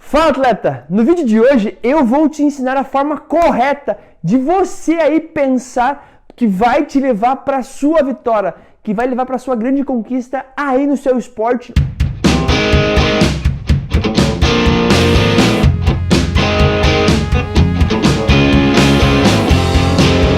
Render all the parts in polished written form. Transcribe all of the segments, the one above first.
Fala, atleta! No vídeo de hoje eu vou te ensinar a forma correta de você aí pensar que vai te levar para a sua vitória, que vai levar para a sua grande conquista aí no seu esporte.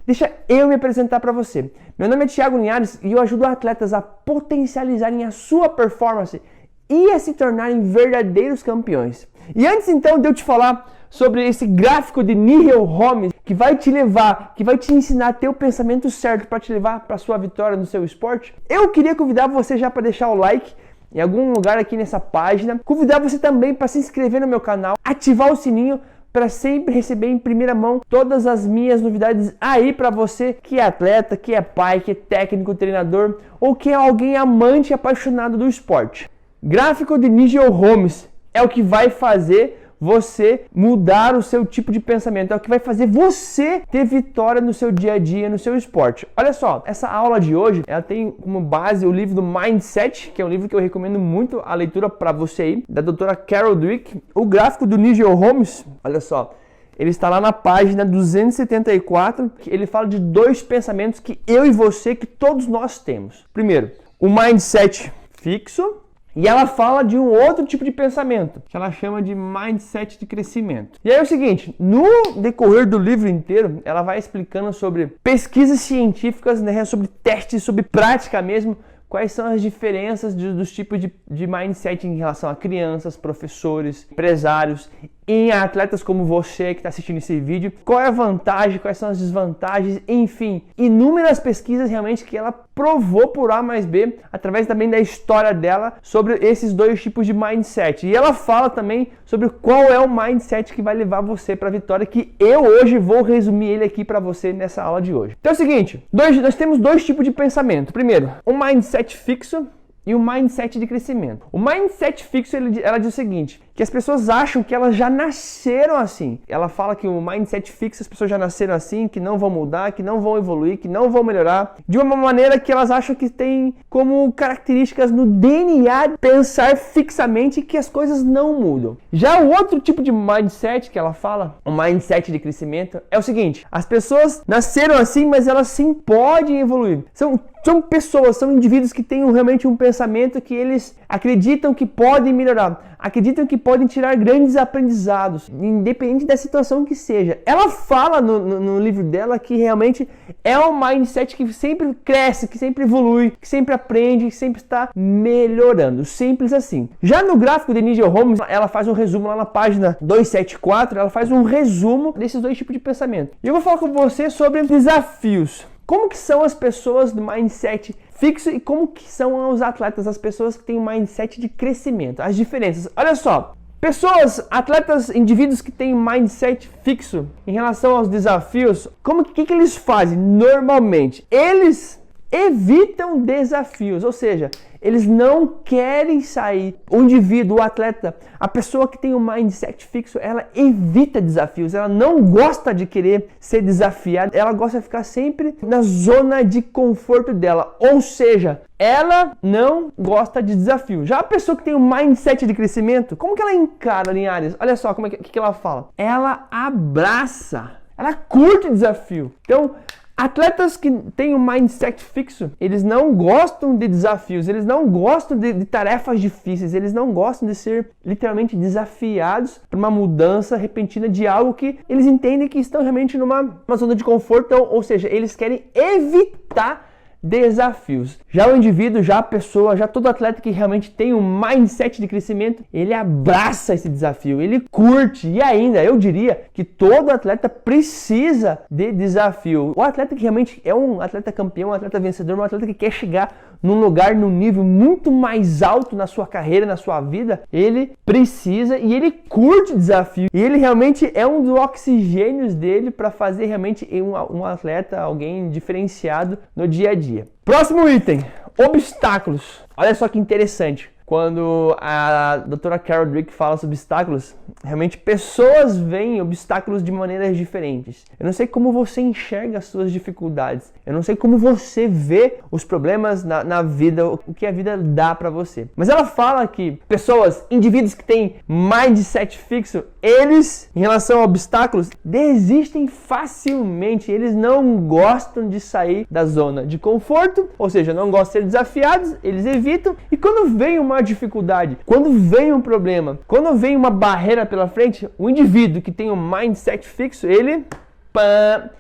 Deixa eu me apresentar para você. Meu nome é Thiago Linhares e eu ajudo atletas a potencializarem a sua performance e a se tornarem verdadeiros campeões. E antes então de eu te falar sobre esse gráfico de Neil Holmes que vai te levar, que vai te ensinar a ter o pensamento certo para te levar para a sua vitória no seu esporte, eu queria convidar você já para deixar o like em algum lugar aqui nessa página, convidar você também para se inscrever no meu canal, ativar o sininho para sempre receber em primeira mão todas as minhas novidades aí para você que é atleta, que é pai, que é técnico, treinador ou que é alguém amante e apaixonado do esporte. Gráfico de Neil Holmes é o que vai fazer você mudar o seu tipo de pensamento, é o que vai fazer você ter vitória no seu dia a dia, no seu esporte. Olha só, essa aula de hoje, ela tem como base o livro do Mindset, que é um livro que eu recomendo muito a leitura para você aí, da doutora Carol Dweck. O gráfico do Neil Holmes, olha só, ele está lá na página 274, que ele fala de dois pensamentos que eu e você, que todos nós temos. Primeiro, o mindset fixo. E ela fala de um outro tipo de pensamento, que ela chama de mindset de crescimento. E aí é o seguinte, no decorrer do livro inteiro, ela vai explicando sobre pesquisas científicas, né, sobre testes, sobre prática mesmo, quais são as diferenças dos tipos de mindset em relação a crianças, professores, empresários, em atletas como você que está assistindo esse vídeo, qual é a vantagem, quais são as desvantagens, enfim, inúmeras pesquisas realmente que ela provou por A mais B, através também da história dela, sobre esses dois tipos de mindset. E ela fala também sobre qual é o mindset que vai levar você para a vitória, que eu hoje vou resumir ele aqui para você nessa aula de hoje. Então é o seguinte, nós temos dois tipos de pensamento. Primeiro, um mindset fixo e o mindset de crescimento. O mindset fixo, ela diz o seguinte, que as pessoas acham que elas já nasceram assim. Ela fala que o mindset fixo, as pessoas já nasceram assim, que não vão mudar, que não vão evoluir, que não vão melhorar, de uma maneira que elas acham que tem como características no DNA pensar fixamente que as coisas não mudam. Já o outro tipo de mindset que ela fala, o mindset de crescimento, é o seguinte, as pessoas nasceram assim, mas elas sim podem evoluir. São pessoas, são indivíduos que têm realmente um pensamento que eles acreditam que podem melhorar, acreditam que podem tirar grandes aprendizados, independente da situação que seja. Ela fala no livro dela que realmente é um mindset que sempre cresce, que sempre evolui, que sempre aprende, que sempre está melhorando. Simples assim. Já no gráfico de Neil Holmes, ela faz um resumo lá na página 274, ela faz um resumo desses dois tipos de pensamento. E eu vou falar com você sobre desafios. Como que são as pessoas do mindset fixo e como que são os atletas, as pessoas que têm um mindset de crescimento, as diferenças. Olha só, pessoas, atletas, indivíduos que têm mindset fixo em relação aos desafios, que eles fazem normalmente? Eles evitam desafios, ou seja, eles não querem sair. O indivíduo, o atleta, a pessoa que tem um mindset fixo, ela evita desafios, ela não gosta de querer ser desafiada, ela gosta de ficar sempre na zona de conforto dela, ou seja, ela não gosta de desafio. Já a pessoa que tem um mindset de crescimento, como que ela encara, Linhares? Olha só como que ela fala. Ela abraça, ela curte desafio. Então, atletas que têm um mindset fixo, eles não gostam de desafios, eles não gostam de tarefas difíceis, eles não gostam de ser literalmente desafiados por uma mudança repentina de algo que eles entendem que estão realmente numa zona de conforto, ou seja, eles querem evitar desafios. Já o indivíduo, já a pessoa, já todo atleta que realmente tem um mindset de crescimento, ele abraça esse desafio, ele curte e ainda, eu diria que todo atleta precisa de desafio. O atleta que realmente é um atleta campeão, um atleta vencedor, um atleta que quer chegar num lugar, num nível muito mais alto na sua carreira, na sua vida, ele precisa e ele curte desafio. E ele realmente é um dos oxigênios dele para fazer realmente um atleta, alguém diferenciado no dia a dia. Próximo item, obstáculos. Olha só que interessante. quando a doutora Carol Dweck fala sobre obstáculos, realmente pessoas veem obstáculos de maneiras diferentes. Eu não sei como você enxerga as suas dificuldades. Eu não sei como você vê os problemas na vida, o que a vida dá pra você. Mas ela fala que pessoas, indivíduos que têm mindset fixo, eles, em relação a obstáculos, desistem facilmente. Eles não gostam de sair da zona de conforto, ou seja, não gostam de ser desafiados, eles evitam. E quando vem uma dificuldade, quando vem um problema, quando vem uma barreira pela frente, o indivíduo que tem um mindset fixo, ele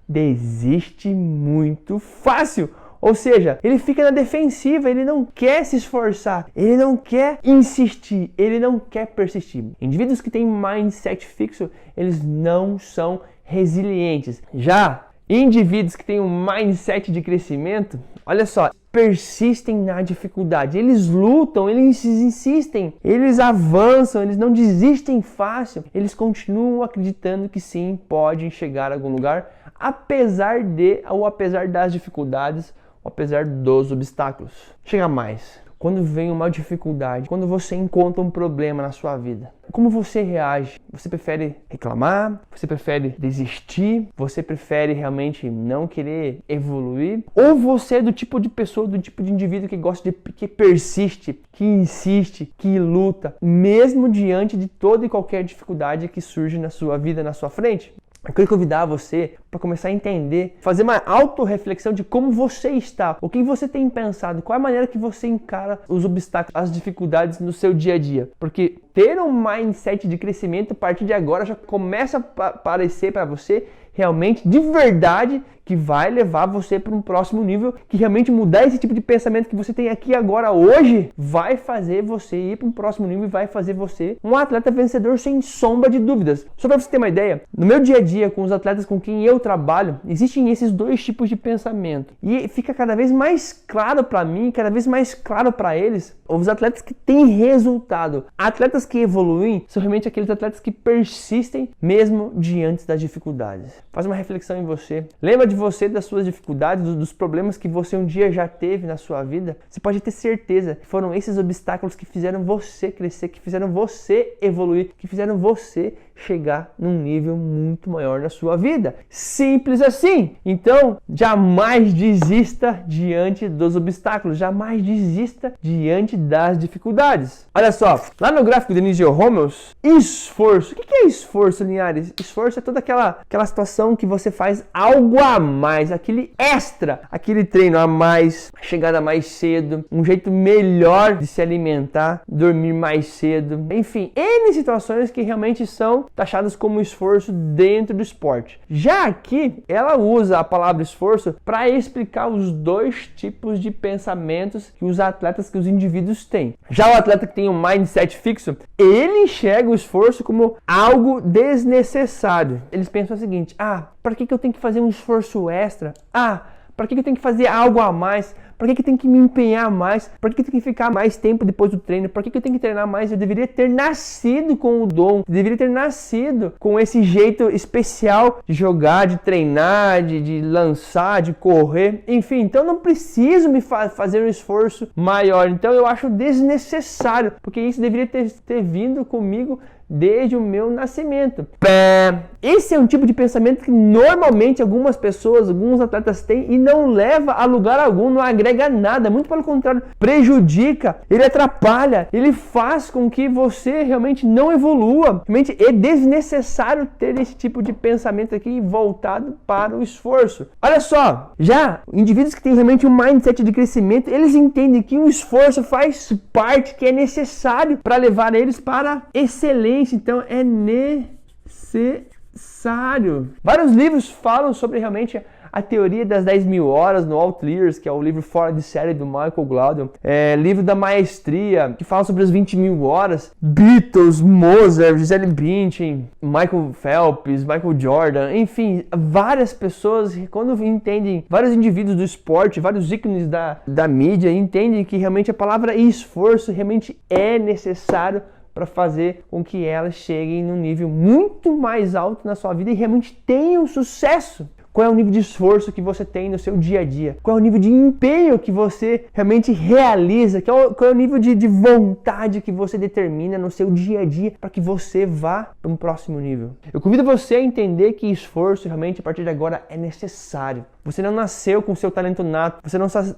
desiste muito fácil. Ou seja, ele fica na defensiva, ele não quer se esforçar, ele não quer insistir, ele não quer persistir. Indivíduos que têm mindset fixo, eles não são resilientes. Já indivíduos que têm um mindset de crescimento, olha só, persistem na dificuldade, eles lutam, eles insistem, eles avançam, eles não desistem fácil, eles continuam acreditando que sim, podem chegar a algum lugar, apesar das dificuldades, ou apesar dos obstáculos. Chega mais. Quando vem uma dificuldade, quando você encontra um problema na sua vida, como você reage? Você prefere reclamar? Você prefere desistir? Você prefere realmente não querer evoluir? Ou você é do tipo de pessoa, do tipo de indivíduo que persiste, que insiste, que luta, mesmo diante de toda e qualquer dificuldade que surge na sua vida, na sua frente? Eu quero convidar você para começar a entender, fazer uma autorreflexão de como você está, o que você tem pensado, qual é a maneira que você encara os obstáculos, as dificuldades no seu dia a dia. Porque ter um mindset de crescimento a partir de agora já começa a aparecer para você realmente, de verdade, que vai levar você para um próximo nível, que realmente mudar esse tipo de pensamento que você tem aqui agora, hoje, vai fazer você ir para um próximo nível e vai fazer você um atleta vencedor sem sombra de dúvidas. Só para você ter uma ideia, no meu dia a dia, com os atletas com quem eu trabalho, existem esses dois tipos de pensamento. E fica cada vez mais claro para mim, cada vez mais claro para eles, os atletas que têm resultado. Atletas que evoluem são realmente aqueles atletas que persistem mesmo diante das dificuldades. Faz uma reflexão em você. Lembra de você, das suas dificuldades, dos problemas que você um dia já teve na sua vida. Você pode ter certeza que foram esses obstáculos que fizeram você crescer, que fizeram você evoluir, que fizeram você chegar num nível muito maior na sua vida. Simples assim. Então, jamais desista diante dos obstáculos, jamais desista diante das dificuldades. Olha só, lá no gráfico de Denise Homels, esforço. O que é esforço, Linhares? Esforço é toda aquela situação que você faz algo a mais, aquele extra, aquele treino a mais, chegada mais cedo, um jeito melhor de se alimentar, dormir mais cedo, enfim, N situações que realmente são taxadas como esforço dentro do esporte. Já aqui, ela usa a palavra esforço para explicar os dois tipos de pensamentos que os atletas, que os indivíduos têm. Já o atleta que tem um mindset fixo, ele enxerga o esforço como algo desnecessário. Eles pensam o seguinte: para que eu tenho que fazer um esforço extra? Para que eu tenho que fazer algo a mais? Para que eu tenho que me empenhar mais? Para que eu tenho que ficar mais tempo depois do treino? Para que eu tenho que treinar mais? Eu deveria ter nascido com o dom, eu deveria ter nascido com esse jeito especial de jogar, de treinar, de lançar, de correr, enfim. Então não preciso me fazer um esforço maior. Então eu acho desnecessário, porque isso deveria ter vindo comigo desde o meu nascimento. Esse é um tipo de pensamento que normalmente algumas pessoas, alguns atletas têm e não leva a lugar algum, não agrega nada, muito pelo contrário, prejudica, ele atrapalha, ele faz com que você realmente não evolua. Realmente é desnecessário ter esse tipo de pensamento aqui voltado para o esforço. Olha só, já indivíduos que têm realmente um mindset de crescimento, eles entendem que o esforço faz parte, que é necessário para levar eles para a excelência. Então é necessário. Vários livros falam sobre realmente a teoria das 10.000 horas no Outliers, que é o livro fora de série do Michael Gladwell. Livro da maestria, que fala sobre as 20.000 horas. Beatles, Mozart, Gisele Bündchen, Michael Phelps, Michael Jordan, enfim, várias pessoas, quando entendem, vários indivíduos do esporte, vários ícones da mídia, entendem que realmente a palavra esforço realmente é necessário para fazer com que elas cheguem num nível muito mais alto na sua vida e realmente tenham sucesso. Qual é o nível de esforço que você tem no seu dia a dia? Qual é o nível de empenho que você realmente realiza? Qual é o nível de vontade que você determina no seu dia a dia para que você vá para um próximo nível? Eu convido você a entender que esforço realmente a partir de agora é necessário. Você não nasceu com seu talento nato,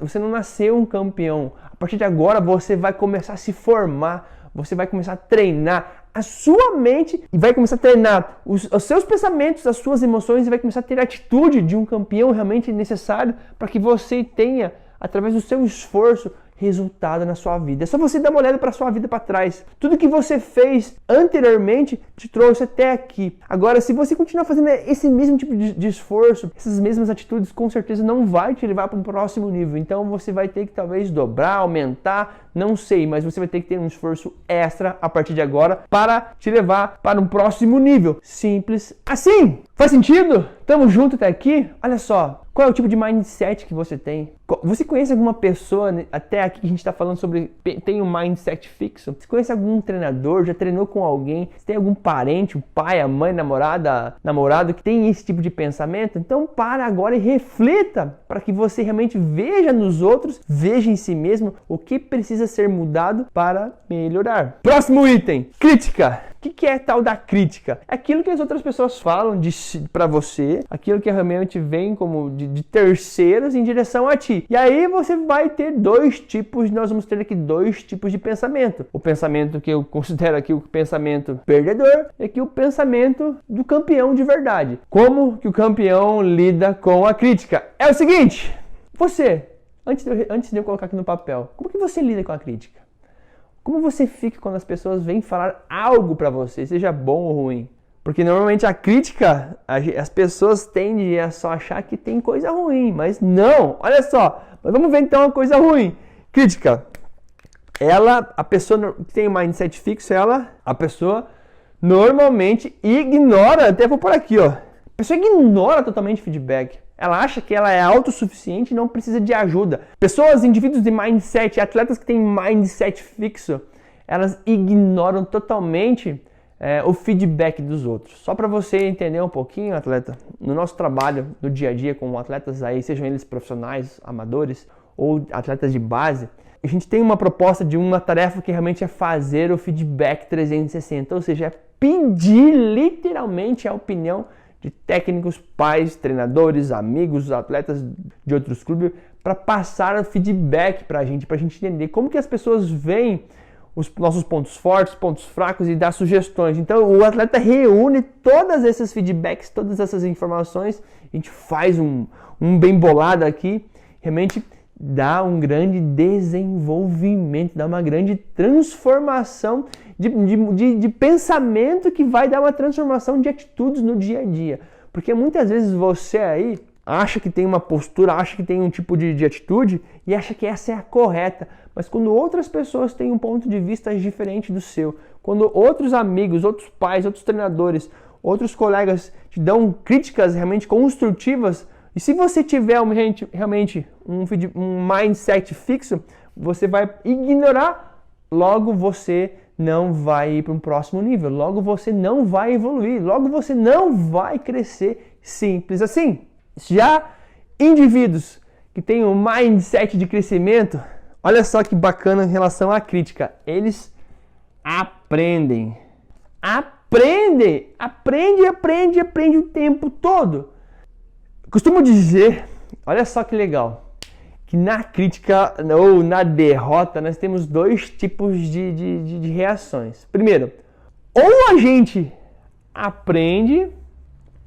você não nasceu um campeão. A partir de agora você vai começar a se formar, você vai começar a treinar a sua mente e vai começar a treinar os seus pensamentos, as suas emoções e vai começar a ter a atitude de um campeão realmente necessário para que você tenha, através do seu esforço, resultado na sua vida. É só você dar uma olhada para a sua vida para trás. Tudo que você fez anteriormente te trouxe até aqui. Agora, se você continuar fazendo esse mesmo tipo de esforço, essas mesmas atitudes, com certeza não vai te levar para um próximo nível. Então, você vai ter que talvez dobrar, aumentar, não sei, mas você vai ter que ter um esforço extra a partir de agora para te levar para um próximo nível. Simples assim. Faz sentido? Tamo junto até aqui? Olha só, qual é o tipo de mindset que você tem? Você conhece alguma pessoa, até aqui que a gente está falando sobre tem um mindset fixo? Você conhece algum treinador? Já treinou com alguém? Você tem algum parente, o pai, a mãe, namorado que tem esse tipo de pensamento? Então para agora e reflita para que você realmente veja nos outros, veja em si mesmo o que precisa ser mudado para melhorar. Próximo item, crítica. O que é tal da crítica? É aquilo que as outras pessoas falam para você, aquilo que realmente vem como de terceiros em direção a ti. E aí você vai ter nós vamos ter aqui dois tipos de pensamento. O pensamento que eu considero aqui o pensamento perdedor e aqui o pensamento do campeão de verdade. Como que o campeão lida com a crítica? É o seguinte, você, antes de eu colocar aqui no papel, como que você lida com a crítica? Como você fica quando as pessoas vêm falar algo para você, seja bom ou ruim? Porque normalmente a crítica, as pessoas tendem a só achar que tem coisa ruim, mas não, olha só, mas vamos ver então uma coisa ruim. Crítica, a pessoa que tem um mindset fixo, a pessoa normalmente ignora, até vou por aqui, ó. A pessoa ignora totalmente feedback. Ela acha que ela é autossuficiente e não precisa de ajuda. Indivíduos de mindset, atletas que têm mindset fixo, elas ignoram totalmente o feedback dos outros. Só para você entender um pouquinho, atleta, no nosso trabalho, no dia a dia com atletas aí, sejam eles profissionais, amadores ou atletas de base, a gente tem uma proposta de uma tarefa que realmente é fazer o feedback 360, ou seja, é pedir literalmente a opinião de técnicos, pais, treinadores, amigos, atletas de outros clubes, para passar o feedback para a gente entender como que as pessoas veem os nossos pontos fortes, pontos fracos e dar sugestões. Então o atleta reúne todos esses feedbacks, todas essas informações, a gente faz um bem bolado aqui, realmente dá um grande desenvolvimento, dá uma grande transformação de pensamento que vai dar uma transformação de atitudes no dia a dia. Porque muitas vezes você aí acha que tem uma postura, acha que tem um tipo de atitude e acha que essa é a correta. Mas quando outras pessoas têm um ponto de vista diferente do seu, quando outros amigos, outros pais, outros treinadores, outros colegas te dão críticas realmente construtivas, e se você tiver realmente um mindset fixo, você vai ignorar, logo você não vai ir para um próximo nível, logo você não vai evoluir, logo você não vai crescer, simples assim. Já indivíduos que têm um mindset de crescimento, olha só que bacana em relação à crítica, eles aprendem o tempo todo. Costumo dizer, olha só que legal, que na crítica ou na derrota nós temos dois tipos de reações. Primeiro, ou a gente aprende,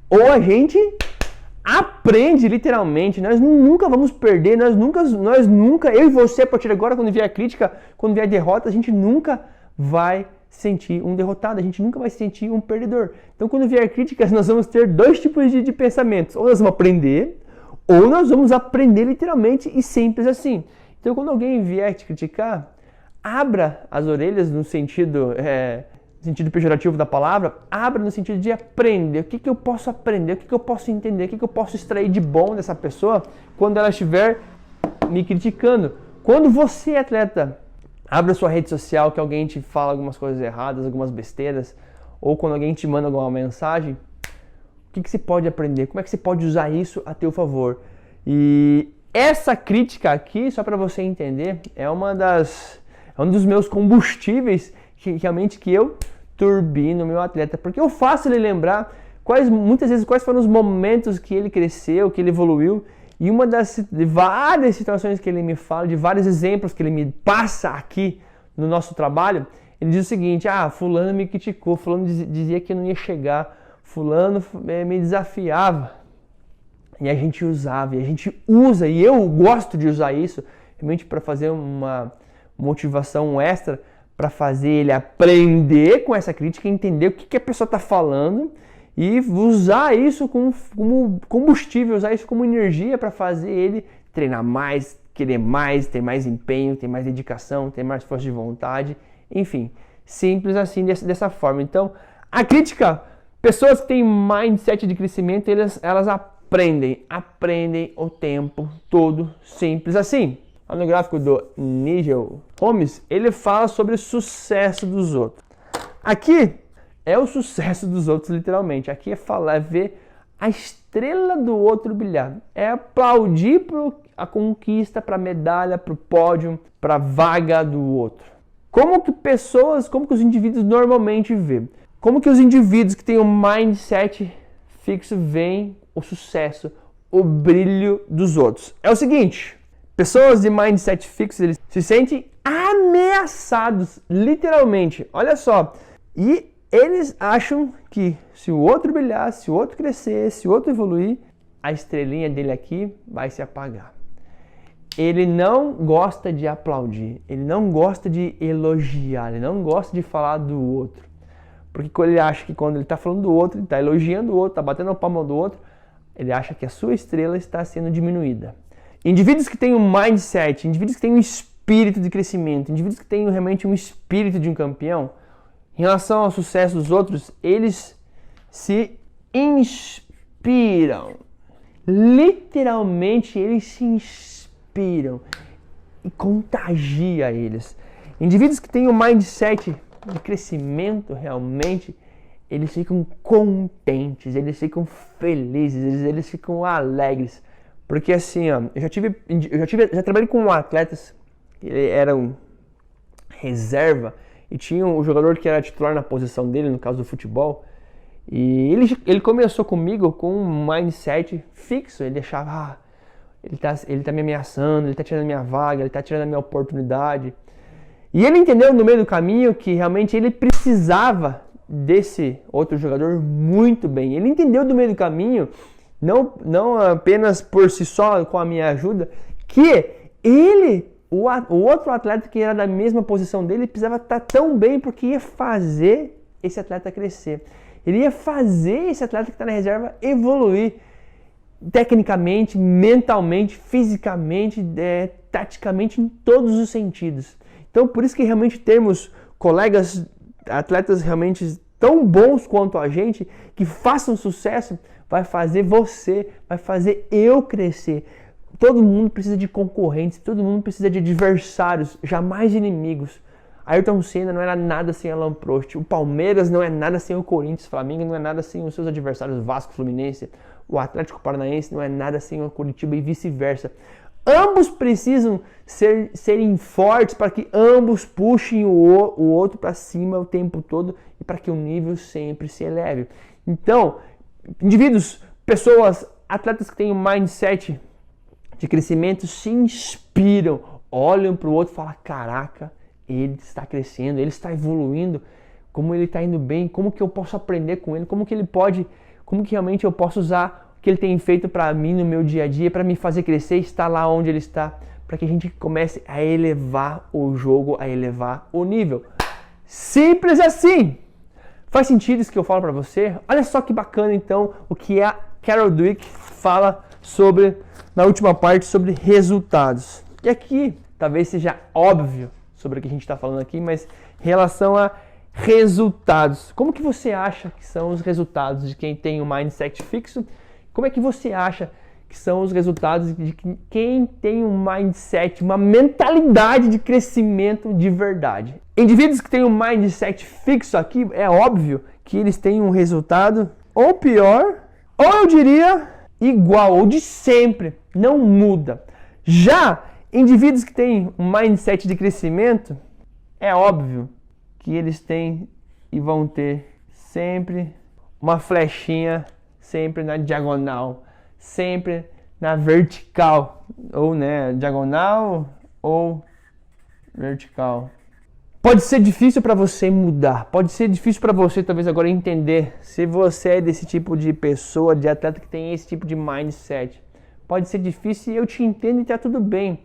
ou a gente aprende literalmente. Nós nunca vamos perder, nós nunca, eu e você a partir de agora, quando vier a crítica, quando vier a derrota, a gente nunca vai sentir um derrotado, a gente nunca vai sentir um perdedor. Então quando vier críticas, nós vamos ter dois tipos de pensamentos. Ou nós vamos aprender, ou nós vamos aprender literalmente e simples assim. Então quando alguém vier te criticar, abra as orelhas no sentido pejorativo da palavra, abra no sentido de aprender. O que eu posso aprender? O que eu posso entender? O que eu posso extrair de bom dessa pessoa quando ela estiver me criticando? Quando você, atleta, abre a sua rede social que alguém te fala algumas coisas erradas, algumas besteiras, ou quando alguém te manda alguma mensagem, o que você pode aprender? Como é que você pode usar isso a teu favor? E essa crítica aqui, só para você entender, é um dos meus combustíveis que eu turbino o meu atleta, porque eu faço ele lembrar muitas vezes quais foram os momentos que ele cresceu, que ele evoluiu. E uma de várias situações que ele me fala, de vários exemplos que ele me passa aqui no nosso trabalho, ele diz o seguinte: fulano me criticou, fulano dizia que eu não ia chegar, fulano me desafiava. E a gente usava, e a gente usa, e eu gosto de usar isso, realmente para fazer uma motivação extra, para fazer ele aprender com essa crítica, entender o que a pessoa está falando, e usar isso como combustível, usar isso como energia para fazer ele treinar mais, querer mais, ter mais empenho, ter mais dedicação, ter mais força de vontade, enfim, simples assim, dessa forma. Então, a crítica, pessoas que têm mindset de crescimento, elas aprendem o tempo todo, simples assim. No gráfico do Nigel Holmes, ele fala sobre o sucesso dos outros. Aqui é o sucesso dos outros, literalmente. Aqui é ver a estrela do outro brilhar. É aplaudir a conquista, para a medalha, para o pódio, para a vaga do outro. Como que os indivíduos normalmente vêem? Como que os indivíduos que têm um mindset fixo veem o sucesso, o brilho dos outros? É o seguinte: pessoas de mindset fixo, eles se sentem ameaçados, literalmente. Olha só. E eles acham que se o outro brilhar, se o outro crescer, se o outro evoluir, a estrelinha dele aqui vai se apagar. Ele não gosta de aplaudir, ele não gosta de elogiar, ele não gosta de falar do outro. Porque ele acha que quando ele está falando do outro, ele está elogiando o outro, está batendo a palma do outro, ele acha que a sua estrela está sendo diminuída. Indivíduos que têm um mindset, indivíduos que têm um espírito de crescimento, indivíduos que têm realmente um espírito de um campeão, em relação ao sucesso dos outros, eles se inspiram. Literalmente, eles se inspiram e contagia eles. Indivíduos que têm um mindset de crescimento, realmente, eles ficam contentes, eles ficam felizes, eles ficam alegres. Porque assim, eu já trabalhei com atletas, ele era um reserva, e tinha um jogador que era titular na posição dele, no caso do futebol, e ele começou comigo com um mindset fixo. Ele achava, ele tá me ameaçando, ele tá tirando a minha vaga, ele tá tirando a minha oportunidade. E ele entendeu no meio do caminho que realmente ele precisava desse outro jogador muito bem. Ele entendeu do meio do caminho, não apenas por si só, com a minha ajuda, que o outro atleta que era da mesma posição dele precisava estar tão bem, porque ia fazer esse atleta crescer. Ele ia fazer esse atleta que está na reserva evoluir tecnicamente, mentalmente, fisicamente, taticamente, em todos os sentidos. Então, por isso que realmente temos colegas, atletas realmente tão bons quanto a gente, que façam sucesso, vai fazer eu crescer. Todo mundo precisa de concorrentes, todo mundo precisa de adversários, jamais inimigos. Ayrton Senna não era nada sem Alan Prost, o Palmeiras não é nada sem o Corinthians, o Flamengo não é nada sem os seus adversários Vasco, Fluminense, o Atlético Paranaense não é nada sem o Curitiba e vice-versa. Ambos precisam serem fortes para que ambos puxem o outro para cima o tempo todo e para que o nível sempre se eleve. Então, indivíduos, pessoas, atletas que têm um mindset de crescimento se inspiram, olham para o outro e falam: caraca, ele está crescendo, ele está evoluindo, como ele está indo bem, como que eu posso aprender com ele, como que realmente eu posso usar o que ele tem feito para mim no meu dia a dia, para me fazer crescer e estar lá onde ele está, para que a gente comece a elevar o jogo, a elevar o nível. Simples assim! Faz sentido isso que eu falo para você? Olha só que bacana então o que a Carol Dweck fala na última parte, sobre resultados. E aqui, talvez seja óbvio sobre o que a gente está falando aqui, mas em relação a resultados. Como que você acha que são os resultados de quem tem um mindset fixo? Como é que você acha que são os resultados de quem tem um mindset, uma mentalidade de crescimento de verdade? Indivíduos que têm um mindset fixo aqui, é óbvio que eles têm um resultado ou pior Ou eu diria igual, ou de sempre, não muda. Já indivíduos que têm um mindset de crescimento, é óbvio que eles têm e vão ter sempre uma flechinha, sempre na diagonal, sempre na vertical, ou diagonal ou vertical. Pode ser difícil para você mudar, pode ser difícil para você talvez agora entender se você é desse tipo de pessoa, de atleta que tem esse tipo de mindset. Pode ser difícil e eu te entendo e tá tudo bem.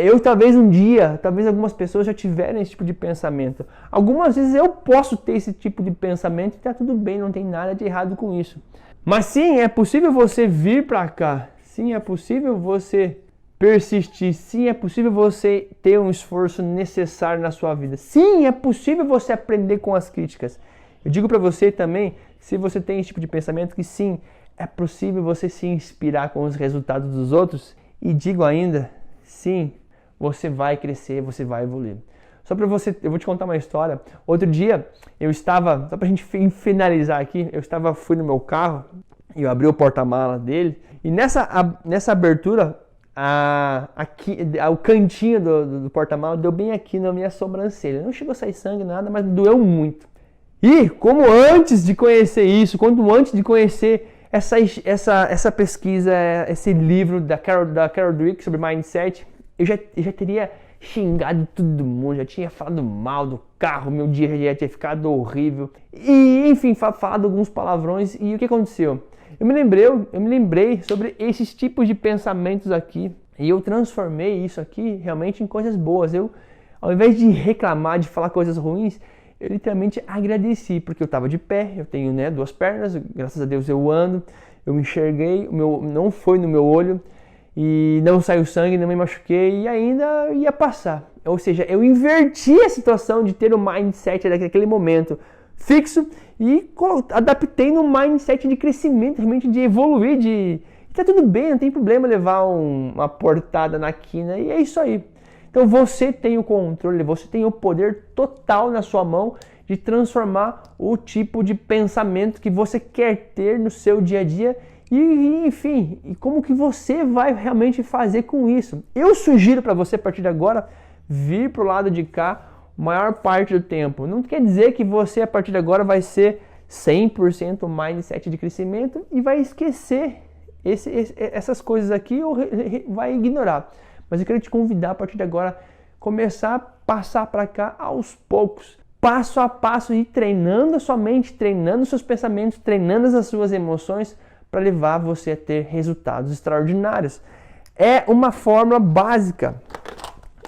Eu talvez um dia, talvez algumas pessoas já tiveram esse tipo de pensamento. Algumas vezes eu posso ter esse tipo de pensamento e tá tudo bem, não tem nada de errado com isso. Mas sim, é possível você vir para cá. Sim, é possível você persistir. Sim, é possível você ter um esforço necessário na sua vida. Sim, é possível você aprender com as críticas. Eu digo para você também, se você tem esse tipo de pensamento, que sim, é possível você se inspirar com os resultados dos outros. E digo ainda, sim, você vai crescer, você vai evoluir. Só para você, eu vou te contar uma história. Outro dia, eu estava, só pra gente finalizar aqui, fui no meu carro e eu abri o porta-mala dele. E nessa abertura, o cantinho do porta-mala deu bem aqui na minha sobrancelha. Não chegou a sair sangue, nada, mas doeu muito. E como antes de conhecer isso, quando antes de conhecer essa pesquisa, esse livro da Carol Dweck sobre mindset, eu já teria xingado todo mundo, já tinha falado mal do carro, meu dia já tinha ficado horrível. E, enfim, falado alguns palavrões. E o que aconteceu? Eu me lembrei sobre esses tipos de pensamentos aqui. E eu transformei isso aqui realmente em coisas boas. Eu, ao invés de reclamar, de falar coisas ruins, eu literalmente agradeci, porque eu estava de pé, eu tenho 2 pernas, graças a Deus eu ando, eu me enxerguei, não foi no meu olho, e não saiu sangue, não me machuquei, e ainda ia passar. Ou seja, eu inverti a situação de ter o mindset daquele momento fixo e adaptei no mindset de crescimento, realmente de evoluir, e tá tudo bem, não tem problema levar uma portada na quina, e é isso aí. Então você tem o controle, você tem o poder total na sua mão de transformar o tipo de pensamento que você quer ter no seu dia a dia e enfim, e como que você vai realmente fazer com isso. Eu sugiro para você a partir de agora vir para o lado de cá a maior parte do tempo. Não quer dizer que você a partir de agora vai ser 100% mindset de crescimento e vai esquecer essas coisas aqui ou vai ignorar. Mas eu quero te convidar a partir de agora começar a passar para cá aos poucos, passo a passo, e treinando a sua mente, treinando os seus pensamentos, treinando as suas emoções para levar você a ter resultados extraordinários. É uma fórmula básica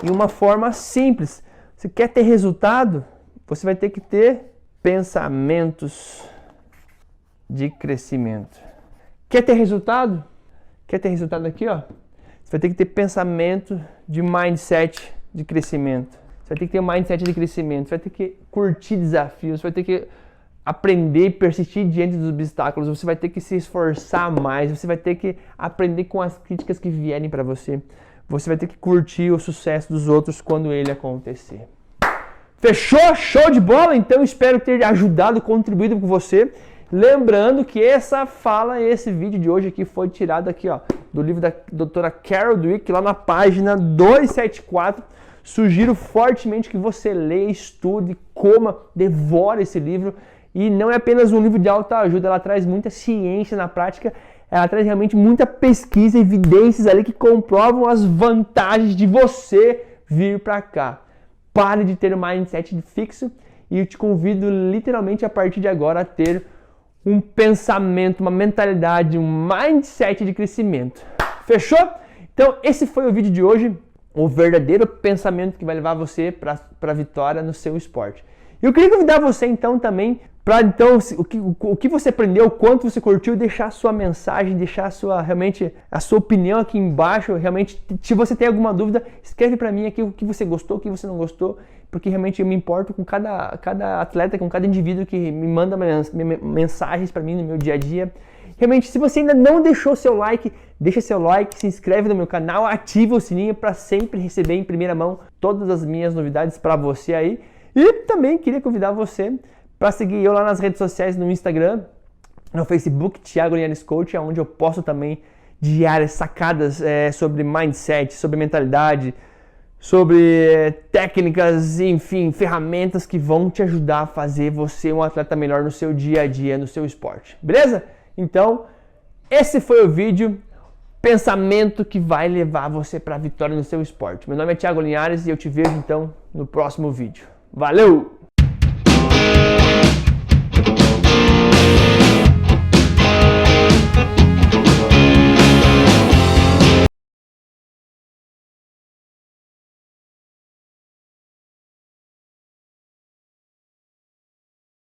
e uma forma simples. Você quer ter resultado? Você vai ter que ter pensamentos de crescimento. Quer ter resultado? Quer ter resultado aqui, ó? Você vai ter que ter pensamento de mindset de crescimento. Você vai ter que ter um mindset de crescimento. Você vai ter que curtir desafios. Você vai ter que aprender e persistir diante dos obstáculos. Você vai ter que se esforçar mais. Você vai ter que aprender com as críticas que vierem para você. Você vai ter que curtir o sucesso dos outros quando ele acontecer. Fechou? Show de bola? Então espero ter ajudado, contribuído com você. Lembrando que esse vídeo de hoje aqui foi tirado aqui, ó, do livro da doutora Carol Dweck, lá na página 274. Sugiro fortemente que você leia, estude, coma, devore esse livro. E não é apenas um livro de autoajuda, ela traz muita ciência na prática, ela traz realmente muita pesquisa, evidências ali que comprovam as vantagens de você vir para cá. Pare de ter um mindset fixo e eu te convido literalmente a partir de agora a ter um pensamento, uma mentalidade, um mindset de crescimento. Fechou? Então esse foi o vídeo de hoje, o verdadeiro pensamento que vai levar você para a vitória no seu esporte. E eu queria convidar você então também para o que você aprendeu, o quanto você curtiu, deixar a sua mensagem, deixar realmente a sua opinião aqui embaixo. Realmente, se você tem alguma dúvida, escreve para mim aqui o que você gostou, o que você não gostou, porque realmente eu me importo com cada atleta, com cada indivíduo que me manda mensagens para mim no meu dia a dia. Realmente, se você ainda não deixou seu like, deixa seu like, se inscreve no meu canal, ativa o sininho para sempre receber em primeira mão todas as minhas novidades para você aí. E também queria convidar você para seguir eu lá nas redes sociais, no Instagram, no Facebook, Thiago Linhares Coach, é onde eu posto também diárias sacadas sobre mindset, sobre mentalidade, sobre técnicas, enfim, ferramentas que vão te ajudar a fazer você um atleta melhor no seu dia a dia, no seu esporte. Beleza? Então, esse foi o vídeo. Pensamento que vai levar você para a vitória no seu esporte. Meu nome é Thiago Linhares e eu te vejo então no próximo vídeo. Valeu!